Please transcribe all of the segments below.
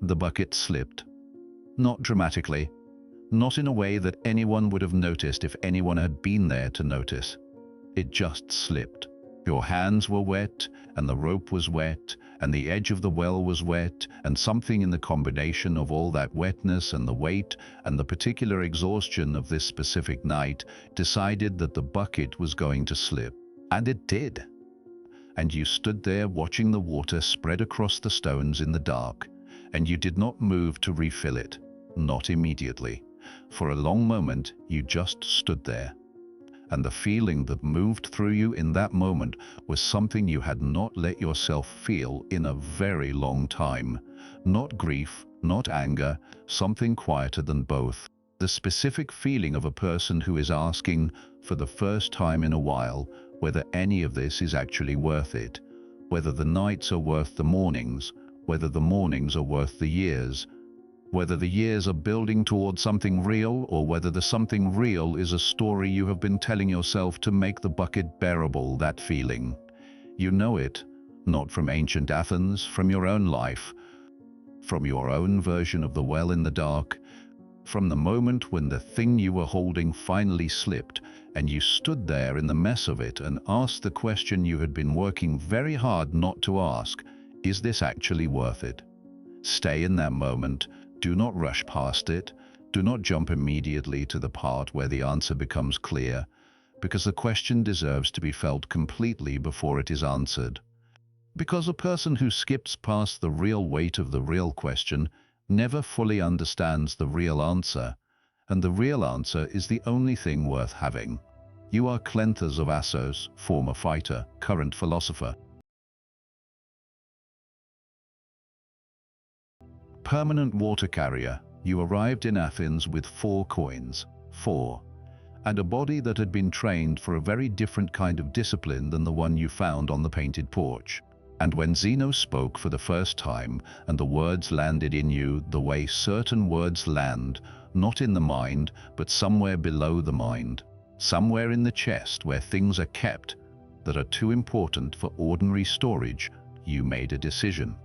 The bucket slipped. Not dramatically, not in a way that anyone would have noticed if anyone had been there to notice. It just slipped. Your hands were wet, and the rope was wet, and the edge of the well was wet, and something in the combination of all that wetness and the weight and the particular exhaustion of this specific night decided that the bucket was going to slip. And it did. And you stood there watching the water spread across the stones in the dark, and you did not move to refill it, not immediately. For a long moment, you just stood there. And the feeling that moved through you in that moment was something you had not let yourself feel in a very long time. Not grief, not anger, something quieter than both. The specific feeling of a person who is asking, for the first time in a while, whether any of this is actually worth it, whether the nights are worth the mornings, whether the mornings are worth the years, whether the years are building towards something real, or whether the something real is a story you have been telling yourself to make the bucket bearable. That feeling. You know it, not from ancient Athens, from your own life, from your own version of the well in the dark, from the moment when the thing you were holding finally slipped, and you stood there in the mess of it and asked the question you had been working very hard not to ask: is this actually worth it? Stay in that moment. Do not rush past it. Do not jump immediately to the part where the answer becomes clear, because the question deserves to be felt completely before it is answered. Because a person who skips past the real weight of the real question never fully understands the real answer, and the real answer is the only thing worth having. You are Cleanthes of Assos, former fighter, current philosopher. Permanent water carrier, you arrived in Athens with 4 coins, and a body that had been trained for a very different kind of discipline than the one you found on the painted porch. And when Zeno spoke for the first time, and the words landed in you the way certain words land, not in the mind, but somewhere below the mind, somewhere in the chest where things are kept that are too important for ordinary storage, you made a decision.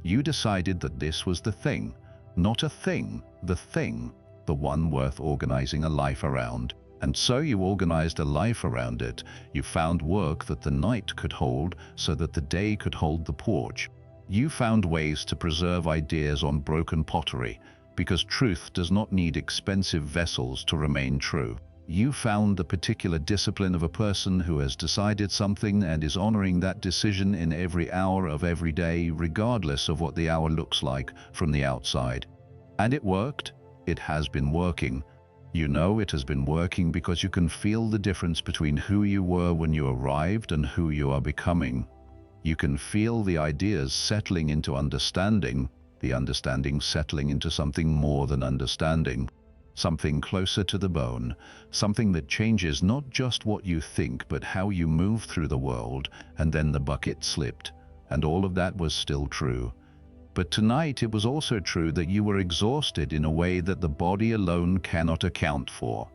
You decided that this was the thing, not a thing, the one worth organizing a life around. And so you organized a life around it. You found work that the night could hold so that the day could hold the porch. You found ways to preserve ideas on broken pottery, because truth does not need expensive vessels to remain true. You found the particular discipline of a person who has decided something and is honoring that decision in every hour of every day, regardless of what the hour looks like from the outside. And it worked. It has been working. You know it has been working because you can feel the difference between who you were when you arrived and who you are becoming. You can feel the ideas settling into understanding, the understanding settling into something more than understanding. Something closer to the bone, something that changes not just what you think but how you move through the world. And then the bucket slipped, and all of that was still true. But tonight it was also true that you were exhausted in a way that the body alone cannot account for.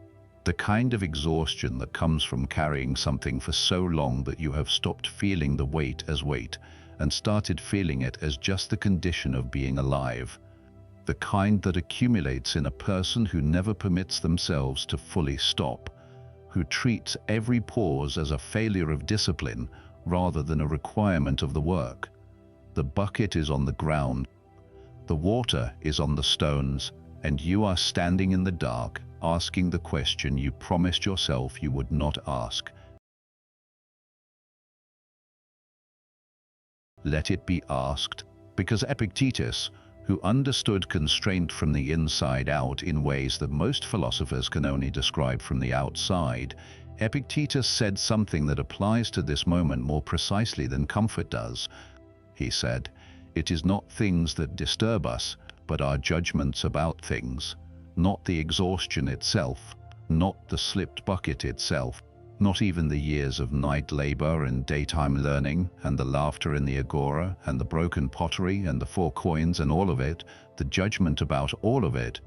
The kind of exhaustion that comes from carrying something for so long that you have stopped feeling the weight as weight and started feeling it as just the condition of being alive. The kind that accumulates in a person who never permits themselves to fully stop, who treats every pause as a failure of discipline rather than a requirement of the work. The bucket is on the ground, the water is on the stones, and you are standing in the dark, asking the question you promised yourself you would not ask. Let it be asked, because Epictetus, who understood constraint from the inside out in ways that most philosophers can only describe from the outside, Epictetus said something that applies to this moment more precisely than comfort does. He said, "It is not things that disturb us, but our judgments about things, not the exhaustion itself, not the slipped bucket itself, not even the years of night labor and daytime learning, and the laughter in the agora, and the broken pottery, and the 4 coins, and all of it, the judgment about all of it.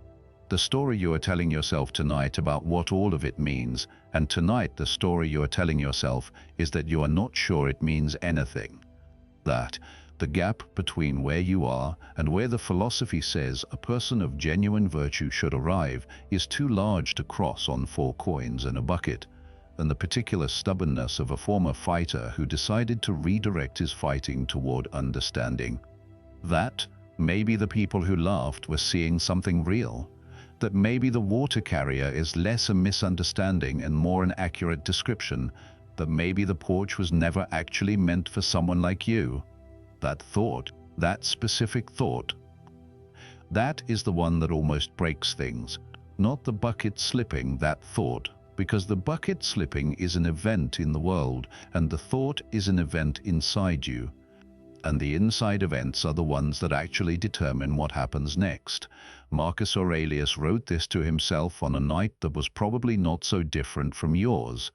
The story you are telling yourself tonight about what all of it means, and tonight the story you are telling yourself is that you are not sure it means anything. That, The gap between where you are and where the philosophy says a person of genuine virtue should arrive is too large to cross on 4 coins and a bucket, and the particular stubbornness of a former fighter who decided to redirect his fighting toward understanding. That maybe the people who laughed were seeing something real, that maybe the water carrier is less a misunderstanding and more an accurate description, that maybe the porch was never actually meant for someone like you. That thought, that specific thought, that is the one that almost breaks things, not the bucket slipping, that thought, because the bucket slipping is an event in the world and the thought is an event inside you. And the inside events are the ones that actually determine what happens next. Marcus Aurelius wrote this to himself on a night that was probably not so different from yours.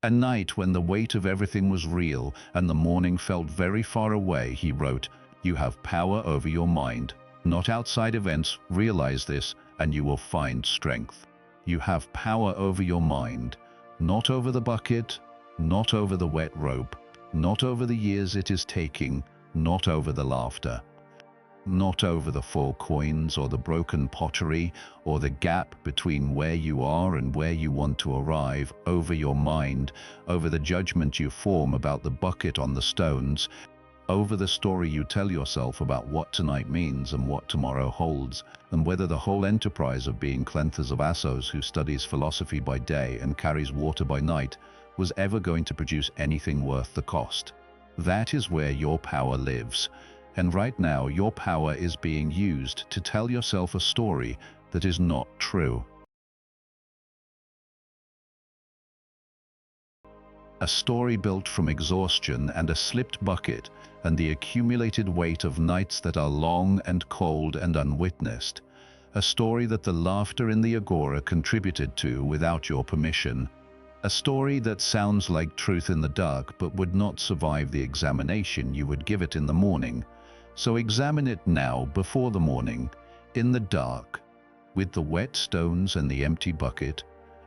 A night when the weight of everything was real and the morning felt very far away. He wrote, "You have power over your mind, not outside events. Realize this and you will find strength. You have power over your mind, not over the bucket, not over the wet rope, not over the years it is taking, not over the laughter, not over the 4 coins or the broken pottery or the gap between where you are and where you want to arrive, over your mind, over the judgment you form about the bucket on the stones, over the story you tell yourself about what tonight means and what tomorrow holds, and whether the whole enterprise of being Cleanthes of Assos, who studies philosophy by day and carries water by night, was ever going to produce anything worth the cost. That is where your power lives. And right now, your power is being used to tell yourself a story that is not true. A story built from exhaustion and a slipped bucket and the accumulated weight of nights that are long and cold and unwitnessed. A story that the laughter in the agora contributed to without your permission. A story that sounds like truth in the dark but would not survive the examination you would give it in the morning. So examine it now before the morning, in the dark, with the wet stones and the empty bucket,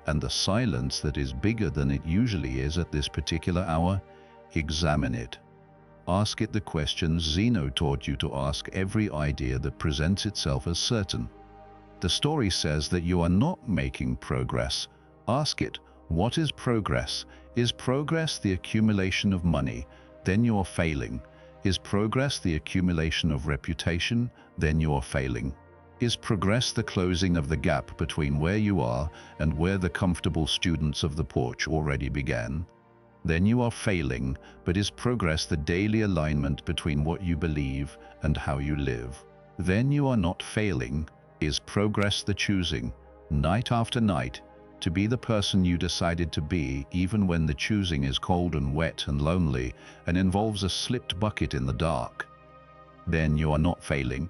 and the silence that is bigger than it usually is at this particular hour. Examine it. Ask it the questions Zeno taught you to ask every idea that presents itself as certain. The story says that you are not making progress. Ask it, what is progress? Is progress the accumulation of money? Then you are failing. Is progress the accumulation of reputation? Then you are failing. Is progress the closing of the gap between where you are and where the comfortable students of the porch already began? Then you are failing. But is progress the daily alignment between what you believe and how you live? Then you are not failing. Is progress the choosing, night after night, to be the person you decided to be, even when the choosing is cold and wet and lonely and involves a slipped bucket in the dark? Then you are not failing.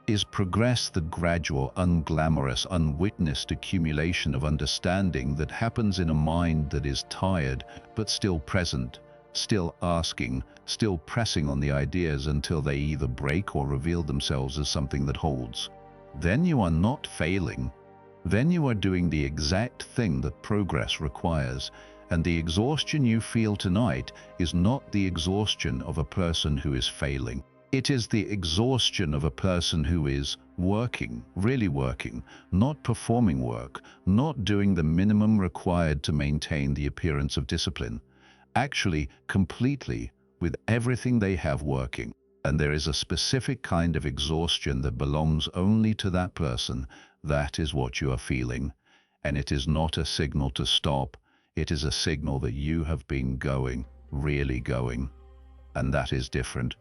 Is progress the gradual, unglamorous, unwitnessed accumulation of understanding that happens in a mind that is tired but still present, still asking, still pressing on the ideas until they either break or reveal themselves as something that holds? Then you are not failing. Then you are doing the exact thing that progress requires, and the exhaustion you feel tonight is not the exhaustion of a person who is failing. It is the exhaustion of a person who is working, really working, not performing work, not doing the minimum required to maintain the appearance of discipline, actually completely with everything they have working. And there is a specific kind of exhaustion that belongs only to that person. That is what you are feeling. And it is not a signal to stop. It is a signal that you have been going, really going. And that is different.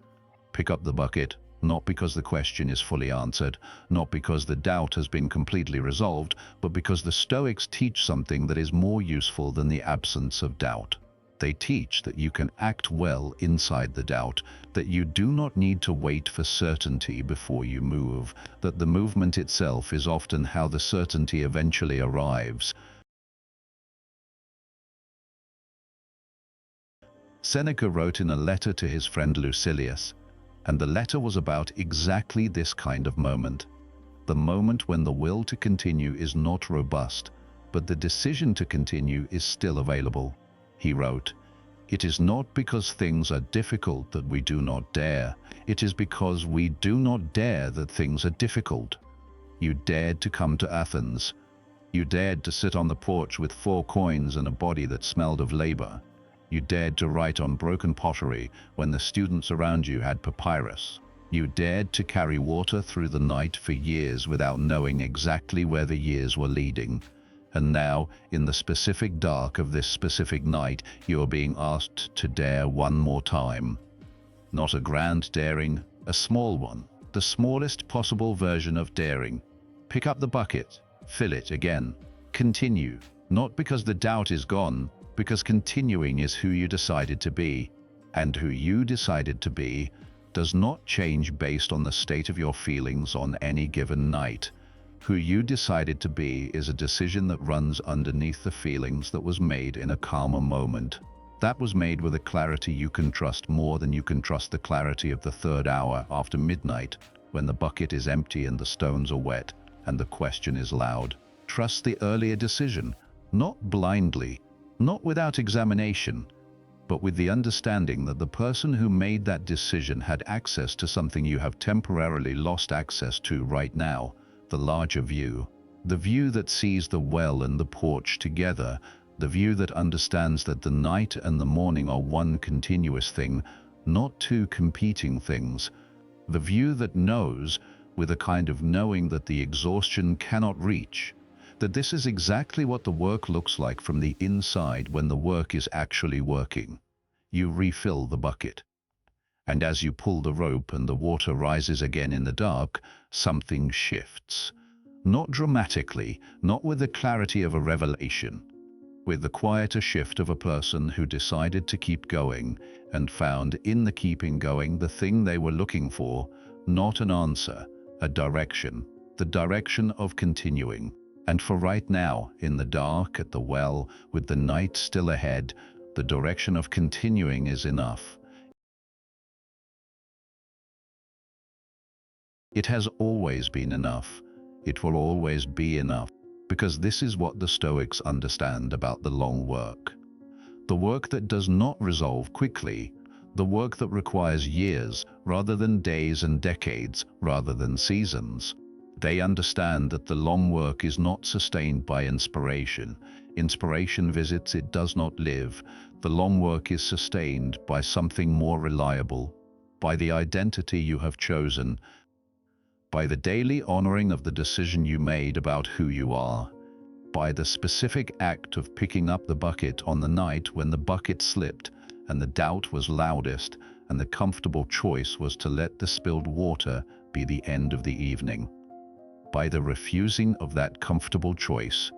Pick up the bucket, not because the question is fully answered, not because the doubt has been completely resolved, but because the Stoics teach something that is more useful than the absence of doubt. They teach that you can act well inside the doubt, that you do not need to wait for certainty before you move, that the movement itself is often how the certainty eventually arrives. Seneca wrote in a letter to his friend Lucilius, and the letter was about exactly this kind of moment. The moment when the will to continue is not robust, but the decision to continue is still available. He wrote, It is not because things are difficult that we do not dare. It is because we do not dare that things are difficult. You dared to come to Athens. You dared to sit on the porch with 4 coins and a body that smelled of labor. You dared to write on broken pottery when the students around you had papyrus. You dared to carry water through the night for years without knowing exactly where the years were leading. And now, in the specific dark of this specific night, you are being asked to dare one more time. Not a grand daring, a small one, the smallest possible version of daring. Pick up the bucket, fill it again, continue, not because the doubt is gone, because continuing is who you decided to be. And who you decided to be does not change based on the state of your feelings on any given night. Who you decided to be is a decision that runs underneath the feelings that was made in a calmer moment. That was made with a clarity you can trust more than you can trust the clarity of the 3rd hour after midnight, when the bucket is empty and the stones are wet and the question is loud. Trust the earlier decision, not blindly, not without examination, but with the understanding that the person who made that decision had access to something you have temporarily lost access to right now. The larger view, the view that sees the well and the porch together, the view that understands that the night and the morning are one continuous thing, not 2 competing things, the view that knows, with a kind of knowing that the exhaustion cannot reach, that this is exactly what the work looks like from the inside when the work is actually working. You refill the bucket. And as you pull the rope and the water rises again in the dark, something shifts. Not dramatically, not with the clarity of a revelation, with the quieter shift of a person who decided to keep going and found in the keeping going the thing they were looking for, not an answer, a direction, the direction of continuing. And for right now, in the dark at the well, with the night still ahead, the direction of continuing is enough. It has always been enough. It will always be enough, because this is what the Stoics understand about the long work. The work that does not resolve quickly, the work that requires years rather than days and decades rather than seasons. They understand that the long work is not sustained by inspiration. Inspiration visits, it does not live. The long work is sustained by something more reliable, by the identity you have chosen, by the daily honoring of the decision you made about who you are, by the specific act of picking up the bucket on the night when the bucket slipped and the doubt was loudest and the comfortable choice was to let the spilled water be the end of the evening. By the refusing of that comfortable choice,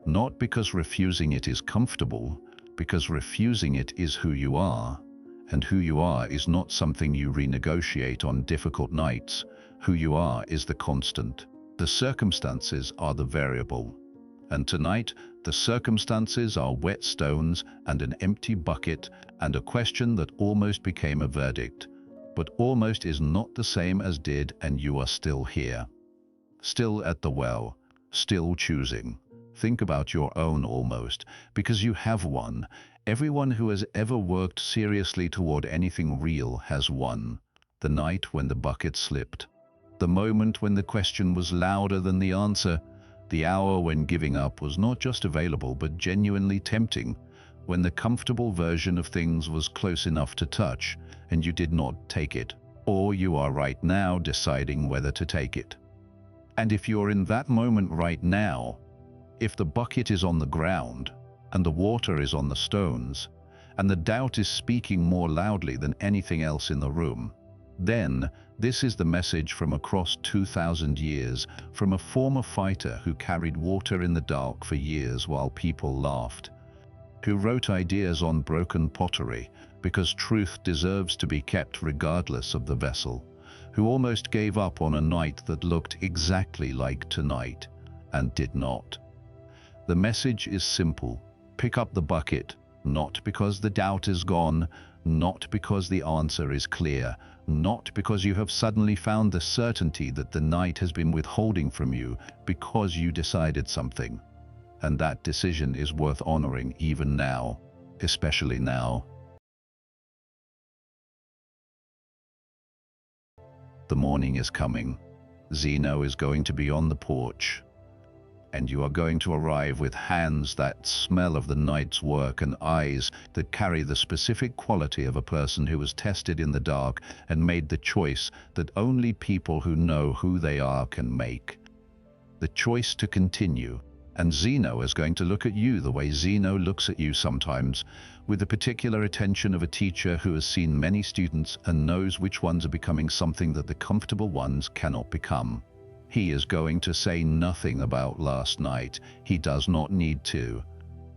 not because refusing it is comfortable, because refusing it is who you are, and who you are is not something you renegotiate on difficult nights. Who you are is the constant. The circumstances are the variable. And tonight, the circumstances are wet stones and an empty bucket and a question that almost became a verdict. But almost is not the same as did, and you are still here. Still at the well, still choosing. Think about your own almost, because you have one. Everyone who has ever worked seriously toward anything real has one. The night when the bucket slipped. The moment when the question was louder than the answer. The hour when giving up was not just available but genuinely tempting. When the comfortable version of things was close enough to touch and you did not take it. Or you are right now deciding whether to take it. And if you're in that moment right now, if the bucket is on the ground and the water is on the stones and the doubt is speaking more loudly than anything else in the room, then this is the message from across 2,000 years from a former fighter who carried water in the dark for years while people laughed, who wrote ideas on broken pottery because truth deserves to be kept regardless of the vessel, who almost gave up on a night that looked exactly like tonight and did not. The message is simple. Pick up the bucket, not because the doubt is gone, not because the answer is clear, not because you have suddenly found the certainty that the night has been withholding from you, because you decided something. And that decision is worth honoring even now, especially now. The morning is coming. Zeno is going to be on the porch, and you are going to arrive with hands that smell of the night's work and eyes that carry the specific quality of a person who was tested in the dark and made the choice that only people who know who they are can make. The choice to continue. And Zeno is going to look at you the way Zeno looks at you sometimes, with the particular attention of a teacher who has seen many students and knows which ones are becoming something that the comfortable ones cannot become. He is going to say nothing about last night. He does not need to.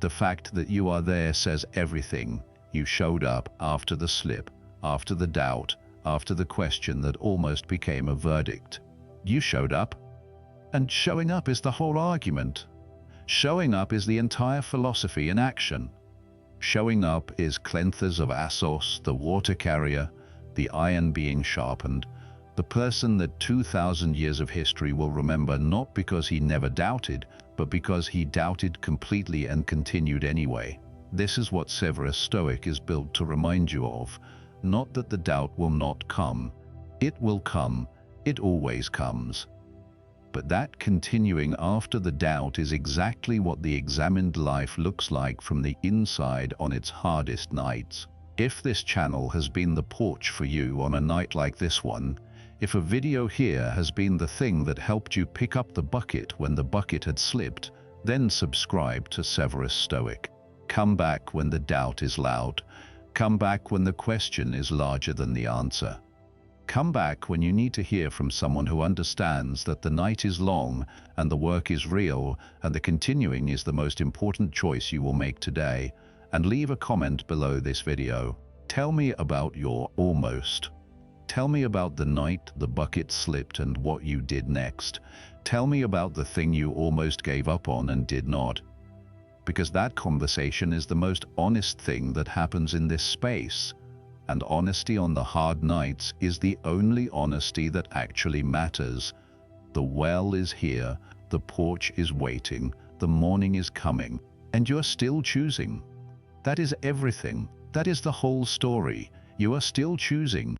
The fact that you are there says everything. You showed up after the slip, after the doubt, after the question that almost became a verdict. You showed up. And showing up is the whole argument. Showing up is the entire philosophy in action. Showing up is Cleanthes of Assos, the water carrier, the iron being sharpened, the person that 2,000 years of history will remember not because he never doubted, but because he doubted completely and continued anyway. This is what Severus Stoic is built to remind you of. Not that the doubt will not come. It will come. It always comes. But that continuing after the doubt is exactly what the examined life looks like from the inside on its hardest nights. If this channel has been the porch for you on a night like this one, if a video here has been the thing that helped you pick up the bucket when the bucket had slipped, then subscribe to Severus Stoic. Come back when the doubt is loud. Come back when the question is larger than the answer. Come back when you need to hear from someone who understands that the night is long and the work is real and the continuing is the most important choice you will make today. And leave a comment below this video. Tell me about your almost. Tell me about the night the bucket slipped and what you did next. Tell me about the thing you almost gave up on and did not. Because that conversation is the most honest thing that happens in this space. And honesty on the hard nights is the only honesty that actually matters. The well is here, the porch is waiting, the morning is coming, and you're still choosing. That is everything. That is the whole story. You are still choosing.